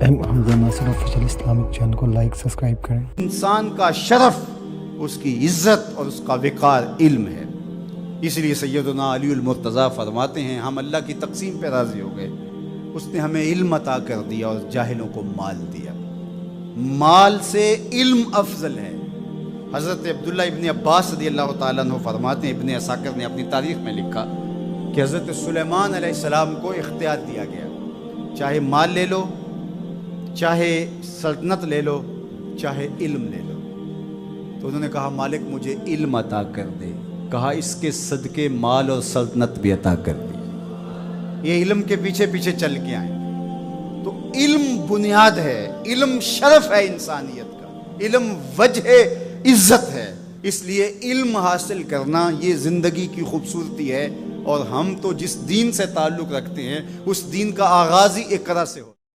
حمزہ ناصر official Islamic channel کو like subscribe کریں۔ انسان کا شرف، اس کی عزت اور اس کا وقار علم ہے۔ اس لیے سیدنا علی المرتضیٰ فرماتے ہیں ہم اللہ کی تقسیم پہ راضی ہو گئے، اس نے ہمیں علم عطا کر دیا اور جاہلوں کو مال دیا۔ مال سے علم افضل ہے۔ حضرت عبداللہ ابن عباس رضی اللہ تعالیٰ عنہ فرماتے ہیں، ابن عساکر نے اپنی تاریخ میں لکھا کہ حضرت سلیمان علیہ السلام کو اختیار دیا گیا، چاہے مال لے لو، چاہے سلطنت لے لو، چاہے علم لے لو۔ تو انہوں نے کہا مالک مجھے علم عطا کر دے، کہا اس کے صدقے مال اور سلطنت بھی عطا کر دی۔ یہ علم کے پیچھے پیچھے چل کے آئیں۔ تو علم بنیاد ہے، علم شرف ہے انسانیت کا، علم وجہ عزت ہے۔ اس لیے علم حاصل کرنا یہ زندگی کی خوبصورتی ہے، اور ہم تو جس دین سے تعلق رکھتے ہیں اس دین کا آغاز ہی اقرا سے ہو۔